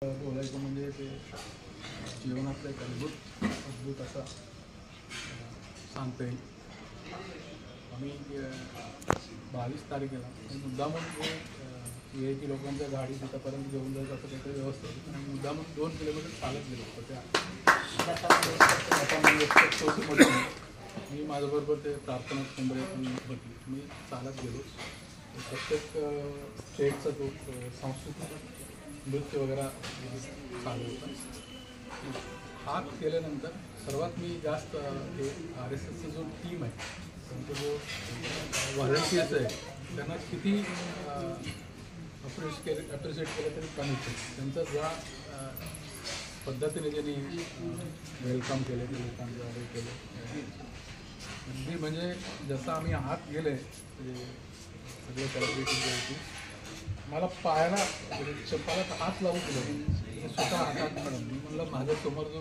बोलायचं म्हणजे ते जीवनातलं एक अद्भुत असा सांगता येईल. आम्ही 22 तारखेला मुद्दामून VIP लोकांच्या गाडी तिथपर्यंत घेऊन जायचं असं काहीतरी व्यवस्था होती आणि मुद्दामून 2 किलोमीटर चालत गेलो होतो त्या मी माझ्याबरोबर ते प्रार्थना केंद्र होती. मी चालत गेलो. प्रत्येक स्टेटचा तो सांस्कृतिक नृत्य वगैरे चालू होतं. हात केल्यानंतर सर्वात मी जास्त हे RSSचा जो टीम आहे त्यांचा जो व्हॉलंटियर्स आहे त्यांना किती अप्रिशिएट केलं तरी कमीच आहे. त्यांचा ज्या पद्धतीने त्यांनी वेलकम केलं ते लोकांचं हे केलं अगदी म्हणजे जसं आम्ही हात गेले सगळे सेलिब्रिटी होती मला पायाला चप्पाला हात लावून दिलं स्वतः हातात मॅडम. मी म्हणलं माझ्यासमोर जो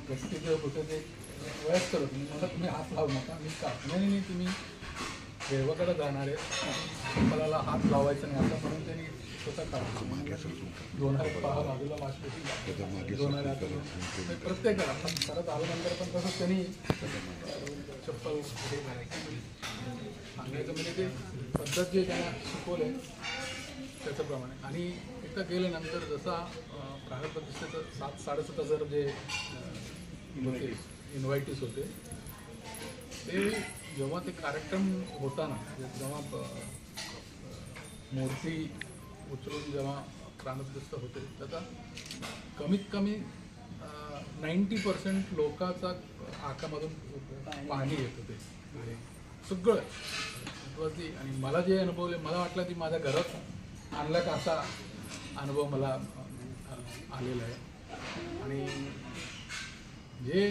व्यक्ती जे होतं ते वयस्कर होतं. मी म्हणलं तुम्ही हात लावू नका. मी का नाही तुम्ही देवाकडे जाणार आहे चप्पलाला हात लावायचा नाही असं म्हणून त्यांनी स्वतः काढलं. 2006 बाजूला वाचली प्रत्येकाला पण परत आल्यानंतर पण तसंच त्यांनी चप्पल हे सांगायचं म्हणजे ते पद्धत जे त्यांना शिकवलं आहे त्याच्याप्रमाणे. आणि इथं गेल्यानंतर जसा प्रायव्हेट प्रतिष्ठेचं 7-7.5 जे होते इन्व्हायटीस होते ते जेव्हा ते कार्यक्रम होताना जेव्हा मूर्ती उचलून जेव्हा प्राणप्रतिष्ठा होते त्याचा कमीत कमी 90% लोकांचा आकामधून पाणी येत होते सगळं. आणि मला जे अनुभवले मला वाटलं की माझ्या घरात आणला का असा अनुभव मला आलेला आहे. आणि जे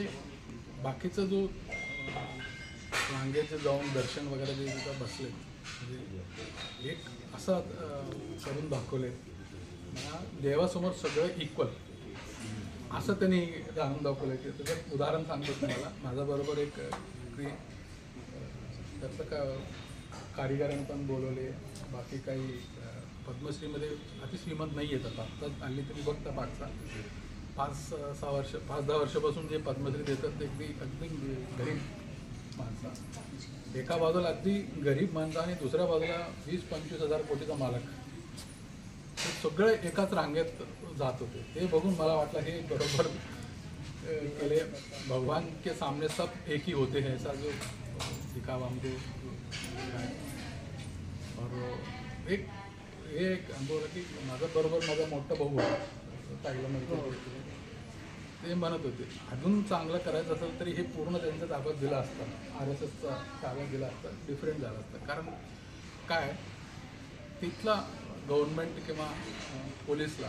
बाकीचं जो रांगेचं जाऊन दर्शन वगैरे जे तिथं बसले म्हणजे एक असं करून दाखवले देवासमोर सगळं इक्वल असं त्यांनी जाणून दाखवलं की त्याचं उदाहरण सांगतो तुम्हाला. माझ्याबरोबर एक त्याचं कारिगरांनी पण बोलवले. बाकी काही पद्मश्रीमध्ये अतिश्रीमंत नाही येतात आत्ताच आणली तुम्ही बघता 5-10 वर्षापासून जे पद्मश्री देतात ते अगदी गरीब माणसं. एका बाजूला अगदी गरीब माणसं आणि दुसऱ्या बाजूला 20-25 हजार कोटीचा मालक हे सगळे एकाच रांगेत जात होते. हे बघून मला वाटलं हे बरोबर केले. भगवान के सामने सब एक ही होते हैं ऐसा जो दिखावा हमको और एक अनुभव की माझ्याबरोबर माझा मोठा भाऊ होता ताईला माहिती ते म्हणत होते अजून चांगलं करायचं असेल तरी हे पूर्ण त्यांचं ताब्यात दिलं असतं RSSचा ताब्यात दिला असतं डिफरंट झालं असतं. कारण काय तिथला गव्हर्नमेंट किंवा पोलीसला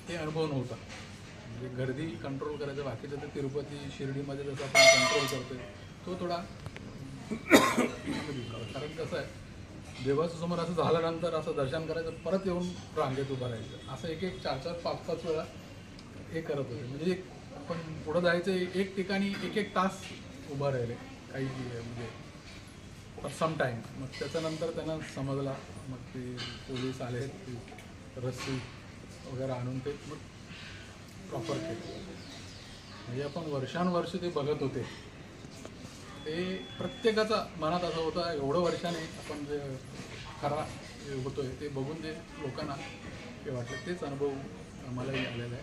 हे अनुभव नव्हता. म्हणजे गर्दी कंट्रोल करायचं बाकीचं ते तिरुपती शिर्डीमध्ये जसं आपण कंट्रोल करतोय तो थोडा कारण कसं आहे देवाच्या समोर असं झाल्यानंतर असं दर्शन करायचं परत येऊन रांगेत उभं राहायचं असं 4-5 वेळा हे करत होते. म्हणजे आपण पुढं जायचं एक ठिकाणी 1 तास उभं राहिले काही म्हणजे फॉर सम टाईम. मग त्याच्यानंतर त्यांना समजला मग ते पोलीस आले ते रस्सी वगैरे आणून ते मग प्रॉपर केलं. म्हणजे आपण वर्षानुवर्ष ते बघत होते ते प्रत्येकाचा मनात असं होतं एवढं वर्षाने आपण जे खरा होतोय ते बघून ते लोकांना ते वाटलं. तेच अनुभव आम्हालाही आलेला आहे.